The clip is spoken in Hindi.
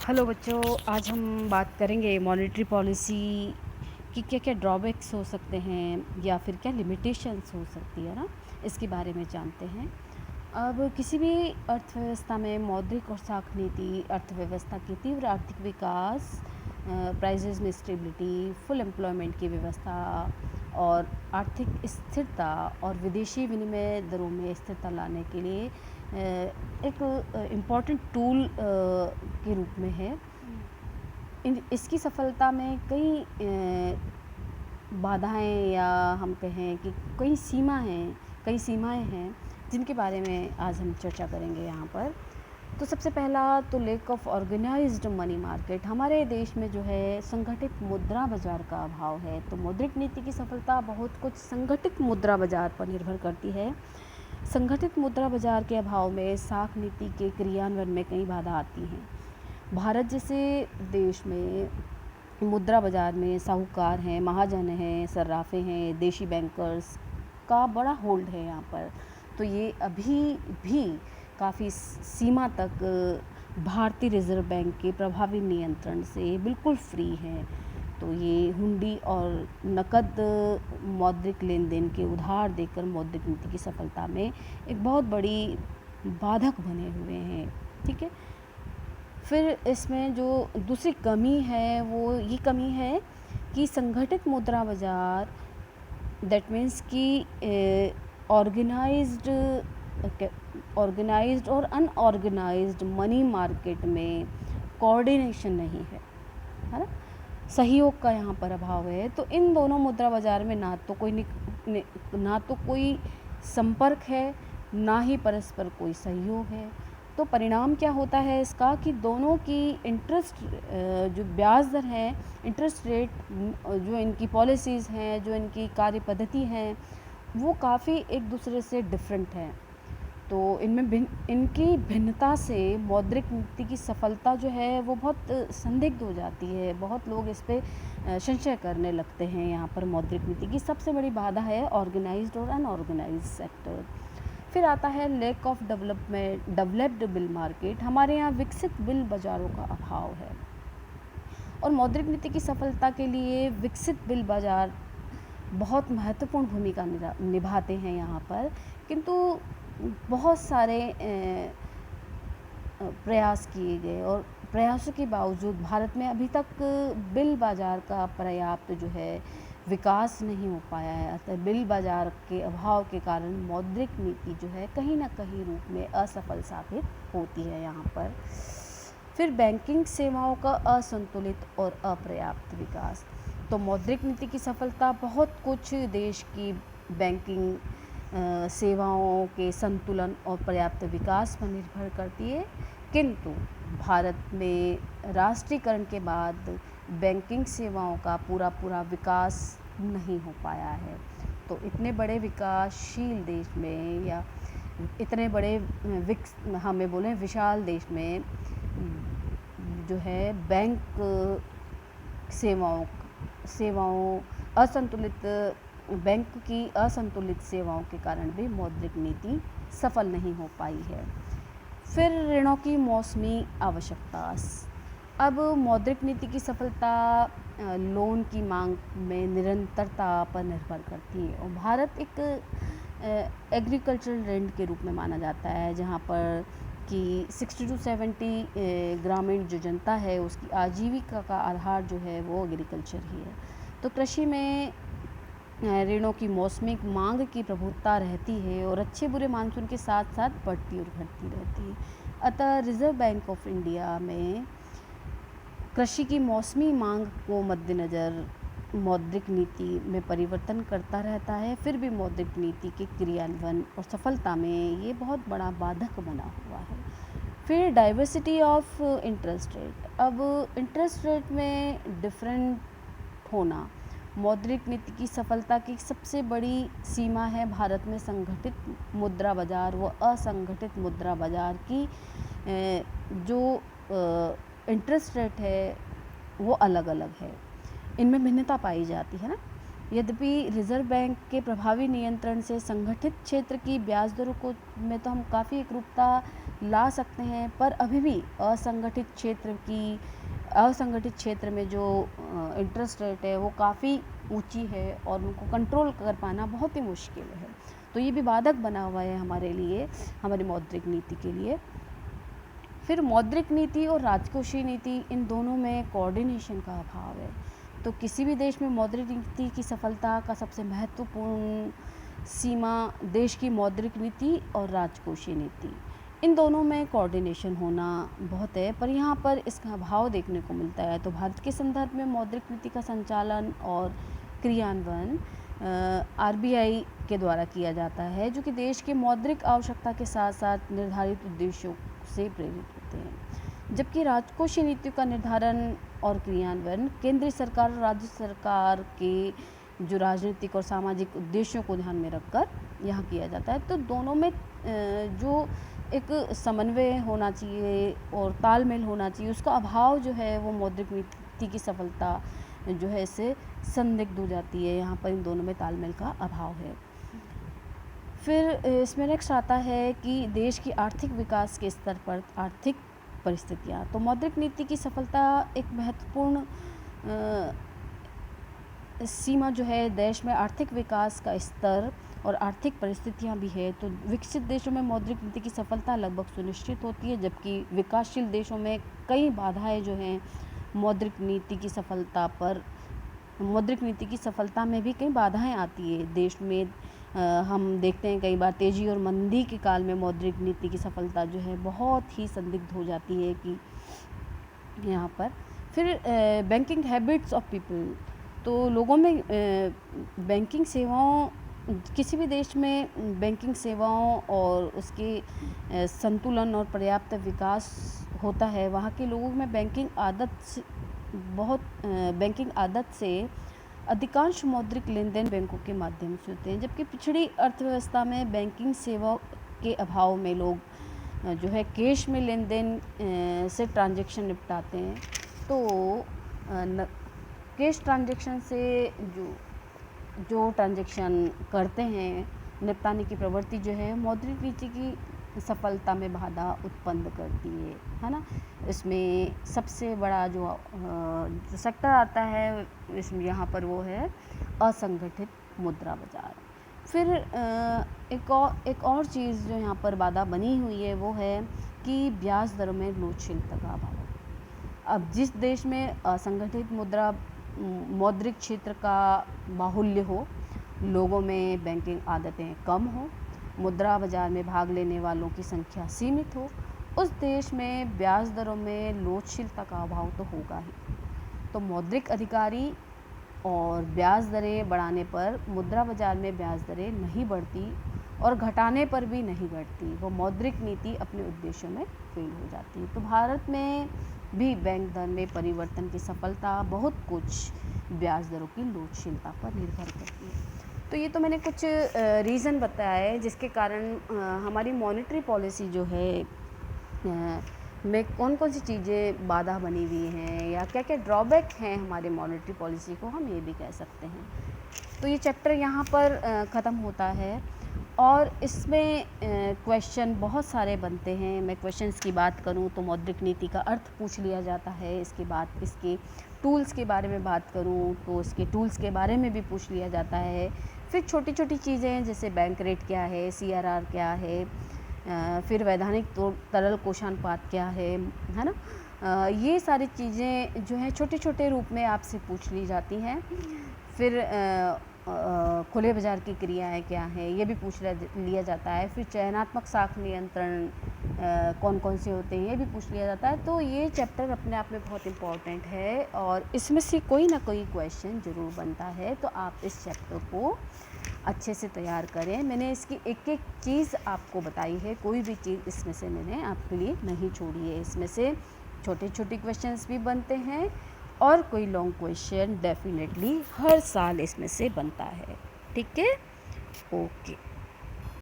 हेलो बच्चों, आज हम बात करेंगे मॉनेटरी पॉलिसी की क्या क्या ड्रॉबैक्स हो सकते हैं या फिर क्या लिमिटेशंस हो सकती है ना, इसके बारे में जानते हैं। अब किसी भी अर्थव्यवस्था में मौद्रिक और साख नीति अर्थव्यवस्था की तीव्र आर्थिक विकास, प्राइजेज में स्टेबिलिटी, फुल एम्प्लॉयमेंट की व्यवस्था और आर्थिक स्थिरता और विदेशी विनिमय दरों में स्थिरता लाने के लिए एक इम्पॉर्टेंट टूल के रूप में है। इसकी सफलता में कई बाधाएं या हम कहें कि कई सीमाएं हैं जिनके बारे में आज हम चर्चा करेंगे यहाँ पर। तो सबसे पहला तो lack of organised money market. हमारे देश में जो है संगठित मुद्रा बाजार का अभाव है। तो मौद्रिक नीति की सफलता बहुत कुछ संगठित मुद्रा बाजार पर निर्भर करती है। संगठित मुद्रा बाजार के अभाव में साख नीति के क्रियान्वयन में कई बाधा आती हैं। भारत जैसे देश में मुद्रा बाजार में साहूकार हैं, महाजन हैं, सर्राफे हैं, देशी बैंकर्स का बड़ा होल्ड है यहाँ पर। तो ये अभी भी काफ़ी सीमा तक भारतीय रिजर्व बैंक के प्रभावी नियंत्रण से बिल्कुल फ्री हैं। तो ये हुंडी और नकद मौद्रिक लेन देन के उधार देकर मौद्रिक नीति की सफलता में एक बहुत बड़ी बाधक बने हुए हैं। ठीक है, फिर इसमें जो दूसरी कमी है वो ये कमी है कि संगठित मुद्रा बाजार, दैट मीन्स कि ऑर्गेनाइज्ड और अनऑर्गेनाइज्ड मनी मार्केट में कोऑर्डिनेशन नहीं है ना, सहयोग का यहाँ पर अभाव है। तो इन दोनों मुद्रा बाजार में ना तो कोई संपर्क है, ना ही परस्पर कोई सहयोग है। तो परिणाम क्या होता है इसका कि दोनों की इंटरेस्ट जो ब्याज दर है, इंटरेस्ट रेट, जो इनकी पॉलिसीज़ हैं, जो इनकी कार्य पद्धति हैं, वो काफ़ी एक दूसरे से डिफरेंट हैं। तो इनकी भिन्नता से मौद्रिक नीति की सफलता जो है वो बहुत संदिग्ध हो जाती है। बहुत लोग इस पे संशय करने लगते हैं। यहाँ पर मौद्रिक नीति की सबसे बड़ी बाधा है ऑर्गेनाइज्ड और अनऑर्गेनाइज्ड सेक्टर। फिर आता है lake of developed bill market. हमारे यहाँ विकसित बिल बाज़ारों का अभाव है और मौद्रिक नीति की सफलता के लिए विकसित बिल बाज़ार बहुत महत्वपूर्ण भूमिका निभाते हैं यहाँ पर। किंतु बहुत सारे प्रयास किए गए और प्रयासों के बावजूद भारत में अभी तक बिल बाज़ार का पर्याप्त जो है विकास नहीं हो पाया है। अतः बिल बाज़ार के अभाव के कारण मौद्रिक नीति जो है कहीं ना कहीं रूप में असफल साबित होती है यहाँ पर। फिर बैंकिंग सेवाओं का असंतुलित और अपर्याप्त विकास। तो मौद्रिक नीति की सफलता बहुत कुछ देश की बैंकिंग सेवाओं के संतुलन और पर्याप्त विकास पर निर्भर करती है। किंतु भारत में राष्ट्रीयकरण के बाद बैंकिंग सेवाओं का पूरा विकास नहीं हो पाया है। तो इतने बड़े विकासशील देश में या इतने बड़े हमें बोलें विशाल देश में जो है बैंक सेवाओं असंतुलित बैंक की असंतुलित सेवाओं के कारण भी मौद्रिक नीति सफल नहीं हो पाई है। फिर ऋणों की मौसमी आवश्यकता। अब मौद्रिक नीति की सफलता लोन की मांग में निरंतरता पर निर्भर करती है और भारत एक एग्रीकल्चरल लैंड के रूप में माना जाता है, जहाँ पर कि 60 to 70 ग्रामीण जो जनता है उसकी आजीविका का आधार जो है वो एग्रीकल्चर ही है। तो कृषि में ऋणों की मौसमी मांग की प्रभुत्ता रहती है और अच्छे बुरे मानसून के साथ साथ बढ़ती और घटती रहती है। अतः रिजर्व बैंक ऑफ इंडिया में कृषि की मौसमी मांग को मद्देनज़र मौद्रिक नीति में परिवर्तन करता रहता है। फिर भी मौद्रिक नीति के क्रियान्वयन और सफलता में ये बहुत बड़ा बाधक बना हुआ है। फिर डाइवर्सिटी ऑफ इंटरेस्ट रेट। अब इंटरेस्ट रेट में डिफरेंट होना मौद्रिक नीति की सफलता की सबसे बड़ी सीमा है। भारत में संगठित मुद्रा बाजार व असंगठित मुद्रा बाजार की जो इंटरेस्ट रेट है वो अलग अलग है, इनमें भिन्नता पाई जाती है ना। यद्यपि रिजर्व बैंक के प्रभावी नियंत्रण से संगठित क्षेत्र की ब्याज दरों को में तो हम काफ़ी एकरूपता ला सकते हैं, पर अभी भी असंगठित क्षेत्र में जो इंटरेस्ट रेट है वो काफ़ी ऊंची है और उनको कंट्रोल कर पाना बहुत ही मुश्किल है। तो ये भी बाधक बना हुआ है हमारे लिए, हमारी मौद्रिक नीति के लिए। फिर मौद्रिक नीति और राजकोषीय नीति, इन दोनों में कोऑर्डिनेशन का अभाव है। तो किसी भी देश में मौद्रिक नीति की सफलता का सबसे महत्वपूर्ण सीमा देश की मौद्रिक नीति और राजकोषीय नीति, इन दोनों में कोऑर्डिनेशन होना बहुत है, पर यहाँ पर इसका अभाव देखने को मिलता है। तो भारत के संदर्भ में मौद्रिक नीति का संचालन और क्रियान्वयन आरबीआई के द्वारा किया जाता है, जो कि देश की मौद्रिक आवश्यकता के साथ साथ निर्धारित उद्देश्यों से प्रेरित होते हैं। जबकि राजकोषीय नीति का निर्धारण और क्रियान्वयन केंद्रीय सरकार और राज्य सरकार के जो राजनीतिक और सामाजिक उद्देश्यों को ध्यान में रखकर यहाँ किया जाता है। तो दोनों में जो एक समन्वय होना चाहिए और तालमेल होना चाहिए, उसका अभाव जो है वो मौद्रिक नीति की सफलता जो है इससे संदिग्ध हो जाती है। यहाँ पर इन दोनों में तालमेल का अभाव है। फिर इसमें नेक्स्ट आता है कि देश की आर्थिक विकास के स्तर पर आर्थिक परिस्थितियाँ। तो मौद्रिक नीति की सफलता एक महत्वपूर्ण सीमा जो है देश में आर्थिक विकास का स्तर और आर्थिक परिस्थितियाँ भी है। तो विकसित देशों में मौद्रिक नीति की सफलता लगभग सुनिश्चित होती है, जबकि विकासशील देशों में कई बाधाएं जो हैं मौद्रिक नीति की सफलता में भी कई बाधाएं आती है। देश में हम देखते हैं कई बार तेज़ी और मंदी के काल में मौद्रिक नीति की सफलता जो है बहुत ही संदिग्ध हो जाती है कि यहाँ पर। फिर बैंकिंग हैबिट्स ऑफ पीपल, तो लोगों में बैंकिंग सेवाओं, किसी भी देश में बैंकिंग सेवाओं और उसके संतुलन और पर्याप्त विकास होता है, वहाँ के लोगों में बैंकिंग आदत से अधिकांश मौद्रिक लेन देन बैंकों के माध्यम से होते हैं। जबकि पिछड़ी अर्थव्यवस्था में बैंकिंग सेवा के अभाव में लोग जो है कैश में लेन देन से ट्रांजैक्शन निपटाते हैं। तो कैश ट्रांजैक्शन से जो ट्रांजैक्शन करते हैं, निपटाने की प्रवृत्ति जो है मौद्रिक नीति की सफलता में बाधा उत्पन्न करती है ना। इसमें सबसे बड़ा जो सेक्टर आता है इसमें यहाँ पर वो है असंगठित मुद्रा बाजार। फिर एक और चीज़ जो यहाँ पर बाधा बनी हुई है वो है कि ब्याज दरों में लोचशीलता का अभाव। अब जिस देश में असंगठित मौद्रिक क्षेत्र का बाहुल्य हो, लोगों में बैंकिंग आदतें कम हो, मुद्रा बाजार में भाग लेने वालों की संख्या सीमित हो, उस देश में ब्याज दरों में लोचशीलता का अभाव तो होगा ही। तो मौद्रिक अधिकारी और ब्याज दरें बढ़ाने पर मुद्रा बाजार में ब्याज दरें नहीं बढ़ती और घटाने पर भी नहीं घटती, वो मौद्रिक नीति अपने उद्देश्यों में फेल हो जाती है। तो भारत में भी बैंक दर में परिवर्तन की सफलता बहुत कुछ ब्याज दरों की लोचशीलता पर निर्भर करती है। तो ये तो मैंने कुछ रीज़न बताया है जिसके कारण हमारी मॉनेटरी पॉलिसी जो है में कौन कौन सी चीज़ें बाधा बनी हुई हैं या क्या क्या ड्रॉबैक हैं हमारे मॉनेटरी पॉलिसी को, हम ये भी कह सकते हैं। तो ये चैप्टर यहाँ पर ख़त्म होता है और इसमें क्वेश्चन बहुत सारे बनते हैं। मैं क्वेश्चंस की बात करूँ तो मौद्रिक नीति का अर्थ पूछ लिया जाता है, इसके बाद इसके टूल्स के बारे में बात करूँ तो इसके टूल्स के बारे में भी पूछ लिया जाता है। फिर छोटी छोटी चीज़ें जैसे बैंक रेट क्या है, CRR क्या है, फिर वैधानिक तरल कोषानुपात क्या है ना। ये सारी चीज़ें जो है छोटे छोटे रूप में आपसे पूछ ली जाती हैं। फिर खुले बाज़ार की क्रियाएं क्या हैं ये भी पूछ लिया जाता है। फिर चयनात्मक साख नियंत्रण कौन कौन से होते हैं ये भी पूछ लिया जाता है। तो ये चैप्टर अपने आप में बहुत इम्पॉर्टेंट है और इसमें से कोई ना कोई क्वेश्चन ज़रूर बनता है। तो आप इस चैप्टर को अच्छे से तैयार करें। मैंने इसकी एक एक चीज़ आपको बताई है, कोई भी चीज़ इसमें से मैंने आपके लिए नहीं छोड़ी है। इसमें से छोटे छोटे क्वेश्चंस भी बनते हैं और कोई लॉन्ग क्वेश्चन डेफिनेटली हर साल इसमें से बनता है। ठीक है, ओके।